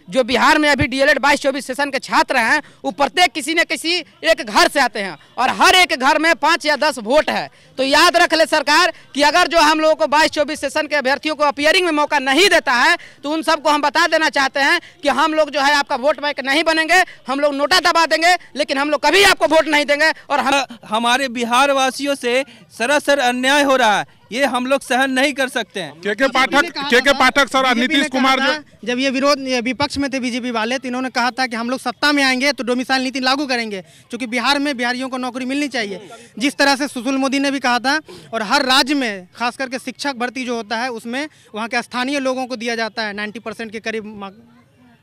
जो बिहार में अभी डीएलएड 22-24 सेशन के छात्र हैं, वो प्रत्येक किसी न किसी एक घर से आते हैं और हर एक घर में 5 या 10 वोट है। तो याद रख ले सरकार कि अगर जो हम लोगों को 22-24 सेशन के अभ्यर्थियों को अपीयरिंग में मौका नहीं देता है तो उन सबको हम बता देना चाहते हैं कि हम लोग जो है आपका वोट बैंक नहीं बनेंगे, हम लोग नोटा दबा देंगे, लेकिन हम लोग कभी आपको वोट नहीं देंगे। और हमारे बिहार वासियों से सरासर अन्याय हो रहा है, ये हम लोग सहन नहीं कर सकते हैं। के पाठक सर और नीतीश कुमार जब ये विपक्ष में थे बीजेपी वाले, तो इन्होंने कहा था कि हम लोग सत्ता में आएंगे तो डोमिसाइल नीति लागू करेंगे, क्योंकि बिहार में बिहारियों को नौकरी मिलनी चाहिए। जिस तरह से सुशील मोदी ने भी कहा था, और हर राज्य में खास करके शिक्षक भर्ती जो होता है उसमें वहाँ के स्थानीय लोगों को दिया जाता है 90% के करीब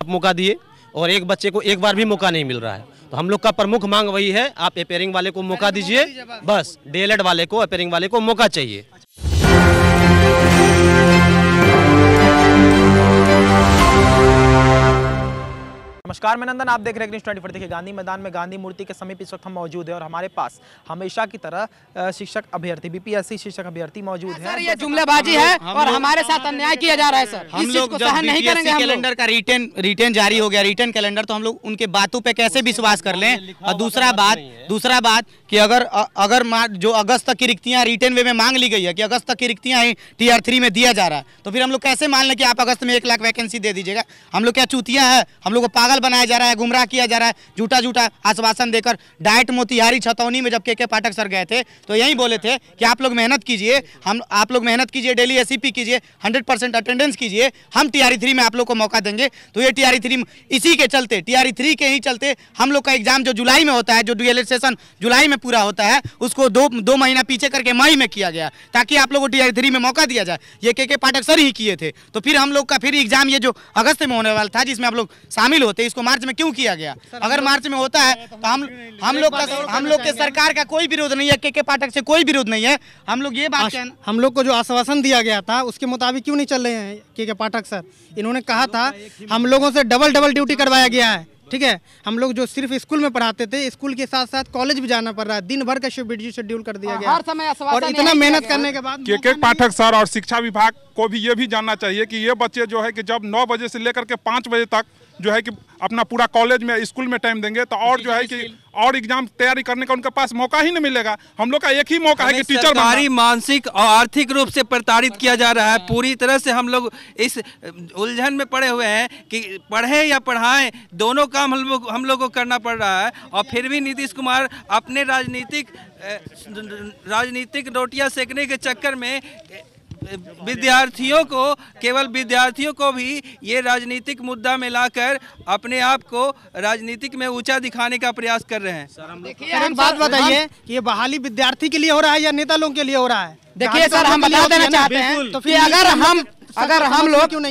मौका दिए, और एक बच्चे को एक बार भी मौका नहीं मिल रहा है। तो हम लोग का प्रमुख मांग वही है, आप अपीयरिंग वाले को मौका दीजिए, बस डीएलएड वाले को, अपीयरिंग वाले को मौका चाहिए। नमस्कार, मैं नंदन, आप देख रहे हैं न्यूज़ 24। देखिए, गांधी मैदान में गांधी मूर्ति के समीप इस वक्त हम मौजूद हैं और हमारे पास हमेशा की तरह शिक्षक अभ्यर्थी, बीपीएससी शिक्षक अभ्यर्थी मौजूद हैं। सर, ये जुमलेबाजी है और हमारे साथ अन्याय किया जा रहा है सर। हम लोग जब बीपीएससी कैलेंडर का रिटर्न जारी हो गया, रिटर्न कैलेंडर, तो हम लोग उनके बातों पे कैसे विश्वास कर लें। और दूसरा बात कि अगर जो अगस्त तक की रिक्तियां रिटर्न वे में मांग ली गई है कि अगस्त तक की रिक्तियां ही टीआर 3 में दिया जा रहा है, तो फिर हम लोग कैसे मान लें कि आप अगस्त में 1 लाख वैकेंसी दे दीजिएगा। हम लोग क्या चूतियां हैं? हम लोग को पागल बनाया जा रहा है, गुमराह किया जा रहा है, झूठा आश्वासन देकर। डाइट मोतिहारी छतौनी में जब के पाठक सर गए थे तो यही बोले थे कि आप लोग मेहनत कीजिए, आप लोग मेहनत कीजिए, डेली एसईपी कीजिए, 100% अटेंडेंस कीजिए, हम टीआर 3 में आप लोग को मौका देंगे। तो ये टीआर 3 इसी के चलते, टीआर 3 के ही चलते हम लोग का एग्जाम जो जुलाई में होता है, जो डीएलएड सेशन जुलाई में पूरा होता है, उसको दो महीना पीछे करके मई में किया गया ताकि आप लोग को टीआर 3 में मौका दिया जाए। ये के पाठक सर ही किए थे। तो फिर हम लोग का फिर एग्जाम ये जो अगस्त में होने वाला था, जिसमें आप लोग शामिल होते, इसको मार्च में क्यों किया गया? अगर मार्च में होता है तो हम लोग के सरकार का कोई विरोध नहीं है, के पाठक से कोई विरोध नहीं है। हम लोग ये बात हम लोग को जो आश्वासन दिया गया था उसके मुताबिक क्यों नहीं चल रहे हैं के पाठक सर? इन्होंने कहा था हम लोगों से डबल ड्यूटी करवाया गया है, ठीक है। हम लोग जो सिर्फ स्कूल में पढ़ाते थे, स्कूल के साथ साथ कॉलेज भी जाना पड़ रहा है, दिन भर का शेड्यूल कर दिया गया हर समय। और इतना मेहनत करने के बाद के पाठक सर और शिक्षा विभाग को भी ये भी जानना चाहिए कि ये बच्चे जो है कि जब 9 बजे से लेकर के 5 बजे तक जो है कि अपना पूरा कॉलेज में स्कूल में टाइम देंगे तो और जो है कि और एग्जाम तैयारी करने का उनके पास मौका ही नहीं मिलेगा। हम लोग का एक ही मौका है कि टीचर सरकारी मानसिक और आर्थिक रूप से प्रताड़ित किया जा रहा है। पूरी तरह से हम लोग इस उलझन में पड़े हुए हैं कि पढ़ें या पढ़ाएं, दोनों काम हम लोग को करना पड़ रहा है। और फिर भी नीतीश कुमार अपने राजनीतिक रोटियां सेकने के चक्कर में केवल विद्यार्थियों को भी ये राजनीतिक मुद्दा में लाकर अपने आप को राजनीतिक में ऊंचा दिखाने का प्रयास कर रहे हैं। सर, एक बात बताइए कि ये बहाली विद्यार्थी के लिए हो रहा है या नेता लोगों के लिए हो रहा है? देखिए सर, हम बता देना चाहते हैं तो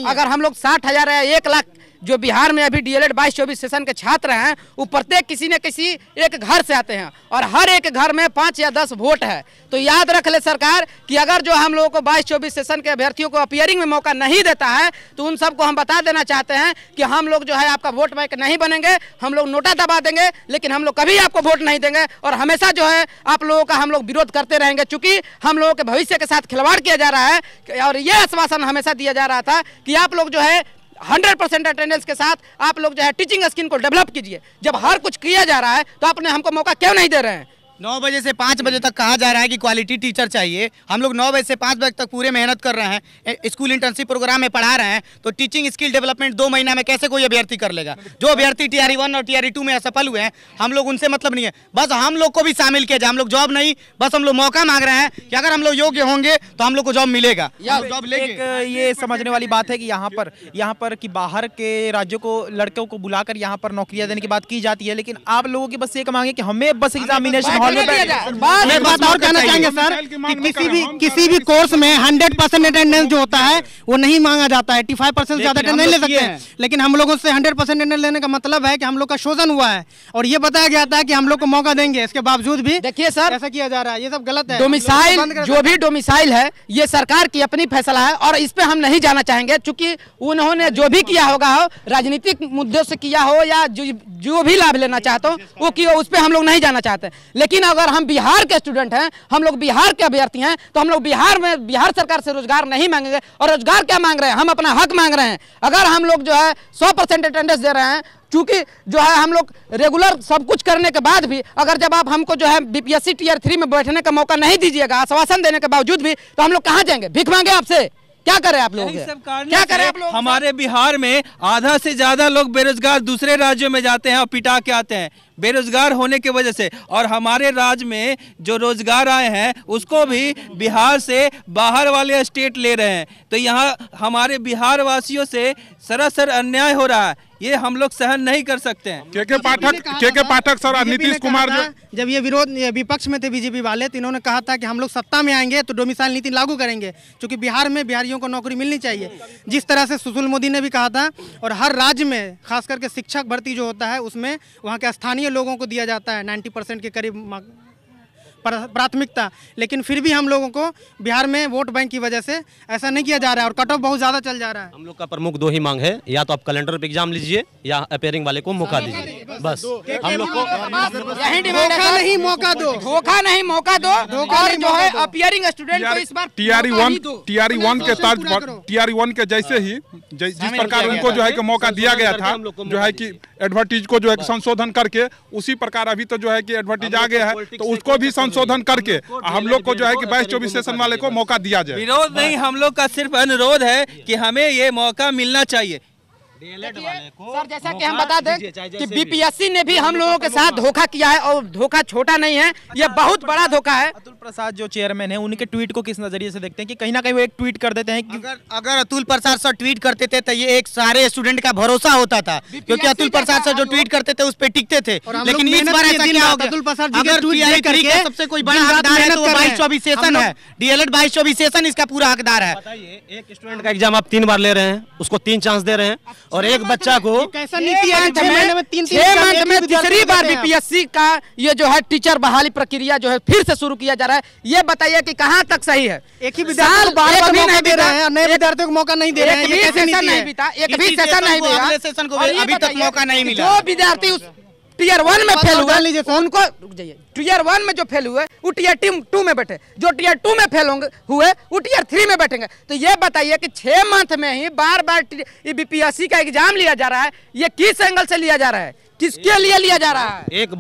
अगर हम लोग 60,000 या 1 लाख जो बिहार में अभी डीएलएड 22-24 सेशन के छात्र हैं, वो प्रत्येक किसी न किसी एक घर से आते हैं और हर एक घर में 5 या 10 वोट है। तो याद रख ले सरकार कि अगर जो हम लोगों को 22-24 सेशन के अभ्यर्थियों को अपीयरिंग में मौका नहीं देता है तो उन सबको हम बता देना चाहते हैं कि हम लोग जो है आपका वोट बैंक नहीं बनेंगे, हम लोग नोटा दबा देंगे, लेकिन हम लोग कभी आपको वोट नहीं देंगे। और हमेशा जो है आप लोगों का हम लोग विरोध करते रहेंगे, चूंकि हम लोगों के भविष्य के साथ खिलवाड़ किया जा रहा है। और ये आश्वासन हमेशा दिया जा रहा था कि आप लोग जो है 100% अटेंडेंस के साथ आप लोग जो है टीचिंग स्किल को डेवलप कीजिए। जब हर कुछ किया जा रहा है तो आपने हमको मौका क्यों नहीं दे रहे हैं? 9 बजे से 5 बजे तक कहा जा रहा है कि क्वालिटी टीचर चाहिए। हम लोग 9 बजे से 5 बजे तक पूरे मेहनत कर रहे हैं, स्कूल इंटर्नशिप प्रोग्राम में पढ़ा रहे हैं। तो टीचिंग स्किल डेवलपमेंट 2 महीना में कैसे कोई अभ्यर्थी कर लेगा? जो अभ्यर्थी टीआर 1 और टीआर 2 में असफल हुए हैं, हम लोग उनसे मतलब नहीं है, बस हम लोग को भी शामिल किया जाए। हम लोग जॉब नहीं, बस हम लोग मौका मांग रहे हैं कि अगर हम लोग योग्य होंगे तो हम लोग को जॉब मिलेगा, जॉब लेंगे। ये समझने वाली बात है कि यहाँ पर कि बाहर के राज्यों को लड़कों को बुलाकर यहाँ पर नौकरियां देने की बात की जाती है, लेकिन आप लोगों की बस एक मांग है कि हमें बस एग्जामिनेशन हॉल में एक बात और कहना चाहेंगे सर कि किसी भी कोर्स में 100% अटेंडेंस जो होता है वो नहीं मांगा जाता है। 85% से ज्यादा अटेंडेंस नहीं ले सकते हैं, लेकिन हम लोगों से 100% अटेंडेंस लेने का मतलब है कि हम लोग का शोषण हुआ है और ये बताया गया था कि हम लोग को मौका देंगे, इसके बावजूद भी देखिए सर ऐसा किया जा रहा है। ये सब गलत है। डोमिसाइल जो भी डोमिसाइल है ये सरकार की अपनी फैसला है और इस पे हम नहीं जाना चाहेंगे, चूंकि उन्होंने जो भी किया होगा हो राजनीतिक मुद्दों से किया हो या जो भी लाभ लेना चाहते हो वो किया, उस पर हम लोग नहीं जाना चाहते। लेकिन लेकिन अगर हम बिहार के स्टूडेंट हैं, हम लोग बिहार के अभ्यर्थी हैं, तो हम लोग बिहार में बिहार सरकार से रोजगार नहीं मांगेंगे। और रोजगार क्या मांग रहे हैं? हम अपना हक मांग रहे हैं। अगर हम लोग जो है 100% अटेंडेंस दे रहे हैं, चूंकि जो है हम लोग रेगुलर सब कुछ करने के बाद भी अगर जब आप हमको जो है बीपीएससी टीयर 3 में बैठने का मौका नहीं दीजिएगा, आश्वासन देने के बावजूद भी, तो हम लोग कहाँ जाएंगे? भीख मांगे आपसे? क्या करें आप लोग? क्या करें आप लोग? हमारे बिहार में आधा से ज्यादा लोग बेरोजगार दूसरे राज्यों में जाते हैं और पिटा के आते हैं बेरोजगार होने की वजह से। और हमारे राज्य में जो रोजगार आए हैं उसको भी बिहार से बाहर वाले स्टेट ले रहे हैं। तो यहाँ हमारे बिहार वासियों से सरासर अन्याय हो रहा है, ये हम लोग सहन नहीं कर सकते हैं। के पाठक सर, नीतीश कुमार जब ये विपक्ष में थे बीजेपी वाले, तो इन्होंने कहा था कि हम लोग सत्ता में आएंगे तो डोमिसाइल नीति लागू करेंगे, क्योंकि बिहार में बिहारियों को नौकरी मिलनी चाहिए। जिस तरह से सुशील मोदी ने भी कहा था, और हर राज्य में खास करके शिक्षक भर्ती जो होता है उसमें वहाँ के स्थानीय लोगों को दिया जाता है 90% के करीब प्राथमिकता। लेकिन फिर भी हम लोगों को बिहार में वोट बैंक की वजह से ऐसा नहीं किया जा रहा है और कट ऑफ बहुत ज़्यादा चल जा रहा है। हम लोग का प्रमुख 2 ही मांग है, या तो आप कैलेंडर पे एग्जाम लीजिए या अपेयरिंग वाले को मौका दीजिए। बस हम लोग को यही डिमांड है। नहीं मौका दो, धोखा नहीं मौका दो। और जो है अपियरिंग स्टूडेंट को इस बार टीआरई 1 के तर्ज पर, टीआरई 1 के जैसे ही जिस प्रकार उनको जो है कि मौका दिया गया था, जो है कि एडवर्टीज को जो है संशोधन करके, उसी प्रकार अभी तो जो है कि एडवर्टीज आ गया है, तो उसको भी संशोधन करके हम लोग को जो है कि 22-24 सेशन वाले को मौका दिया जाए। विरोध नहीं, हम लोग का सिर्फ अनुरोध है कि हमें ये मौका मिलना चाहिए। सर जैसा कि हम बता दें कि बीपीएससी ने भी हम लोगों के साथ धोखा किया है, और धोखा छोटा नहीं है, ये बहुत बड़ा धोखा है। अतुल प्रसाद जो चेयरमैन है, उनके ट्वीट को किस नजरिए से देखते हैं कि कहीं ना कहीं वो एक ट्वीट कर देते हैं कि अगर अतुल प्रसाद सर ट्वीट करते थे तो ये एक सारे स्टूडेंट का भरोसा होता था, क्योंकि अतुल प्रसाद सर जो ट्वीट करते थे उस पे टिकते थे। लेकिन इस बार ऐसा क्या हो गया? अतुल प्रसाद अगर सबसे कोई बड़ा हकदार है तो 22-24 सेशन है, डीएलएड 22-24 सेशन इसका पूरा हकदार है। एक स्टूडेंट का एग्जाम आप 3 बार ले रहे हैं, उसको 3 चांस दे रहे हैं, और एक बच्चा को कैसा नीति है? 6 मंथ में तीसरी बार बीपीएससी का ये जो है टीचर बहाली प्रक्रिया जो है फिर से शुरू किया जा रहा है। ये बताइए कि कहाँ तक सही है? एक ही विद्यार्थी को बार-बार मौका दे रहे हैं, नए विद्यार्थियों को मौका नहीं दे रहे हैं। एक भी सेशन नहीं बीता, एक भी सेशन नहीं बीता, अगले सेशन को अभी तक मौका नहीं मिला। जो विद्यार्थी उस टीयर 1 में फेल हुए उनको, रुक जाइए, टीयर 1 में जो फेल हुए वो टीयर 2 में बैठे, जो टीयर 2 में फेल हुए वो टीयर 3 में बैठेंगे। तो ये बताइए कि 6 मंथ में ही बार बार बीपीएससी का एग्जाम लिया जा रहा है, ये किस एंगल से लिया जा रहा है, किसके लिए लिया जा रहा है? एक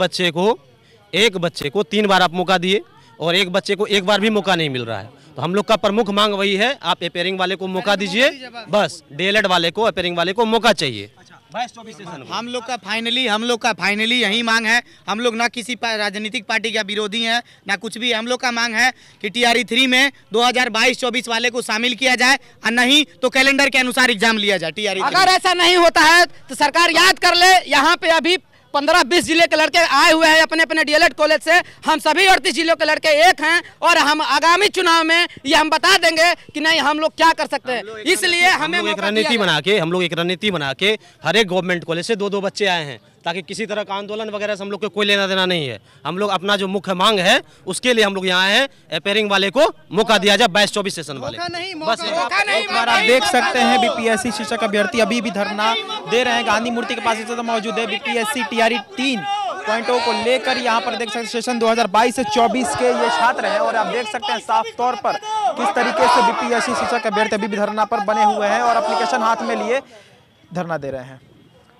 बच्चे को 3 बार आप मौका दिए और एक बच्चे को 1 बार भी मौका नहीं मिल रहा है। तो हम लोग का प्रमुख मांग वही है, आप अपेयरिंग वाले को मौका दीजिए। बस डीएलएड वाले को, अपेयरिंग वाले को मौका चाहिए। हम लोग का फाइनली यही मांग है। हम लोग ना किसी राजनीतिक पार्टी का विरोधी हैं, ना कुछ भी। हम लोग का मांग है कि टीआरई 3 में 2022-24 वाले को शामिल किया जाए, और नहीं तो कैलेंडर के अनुसार एग्जाम लिया जाए टीआरई 3। अगर ऐसा नहीं होता है तो सरकार याद कर ले, यहाँ पे अभी 15-20 जिले के लड़के आए हुए हैं अपने अपने डीएलएड कॉलेज से। हम सभी 38 जिलों के लड़के एक हैं, और हम आगामी चुनाव में ये हम बता देंगे कि नहीं हम लोग क्या कर सकते हैं। इसलिए हमें एक रणनीति बना के हर एक गवर्नमेंट कॉलेज से 2-2 बच्चे आए हैं, ताकि किसी तरह का आंदोलन वगैरह से हम लोग को कोई लेना देना नहीं है। हम लोग अपना जो मुख्य मांग है उसके लिए हम लोग यहाँ हैं, अपेयरिंग वाले को मौका दिया जाए 22-24 सेशन वाले। बस एक बार आप देख सकते हैं बीपीएससी शिक्षक अभ्यर्थी अभी भी धरना दे रहे हैं। गांधी मूर्ति के पास इस वक्त मौजूद है। बीपीएससी टीआरई 3.0 को लेकर यहाँ पर देख सकते हैं सेशन 2022 से 24 के ये छात्र हैं, और आप देख सकते हैं साफ तौर पर किस तरीके से बीपीएससी शिक्षक अभ्यर्थी अभी भी धरना पर बने हुए हैं और एप्लीकेशन हाथ में लिए धरना दे रहे हैं।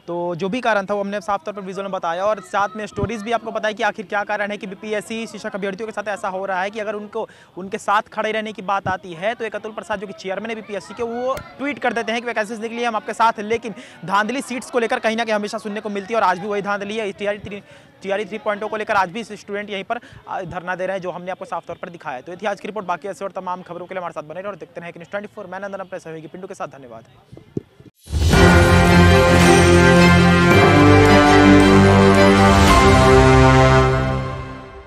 तो जो भी कारण था वो हमने साफ तौर पर विजुअल में बताया, और साथ में स्टोरीज भी आपको बताया कि आखिर क्या कारण है कि बीपीएससी शिक्षक अभ्यर्थियों के साथ ऐसा हो रहा है कि अगर उनको उनके साथ खड़े रहने की बात आती है तो एक अतुल प्रसाद जो कि चेयरमैन है बीपीएससी के, वो ट्वीट कर देते हैं कि वैकेंसीज निकली है हम आपके साथ, लेकिन धांधली सीट्स को लेकर कहीं ना कहीं हमेशा सुनने को मिलती है, और आज भी वही धांधली है। टीआरई 3.0 को लेकर आज भी स्टूडेंट यहीं पर धरना दे रहे हैं, जो हमने आपको साफ तौर पर दिखाया है। तो इतिहास की रिपोर्ट, बाकी ऐसे और तमाम खबरों के लिए हमारे साथ बने रहे और देखते हैं कि न्यूज़ 24 मैं नंदन अपने सहयोगी पिंटू के साथ। धन्यवाद।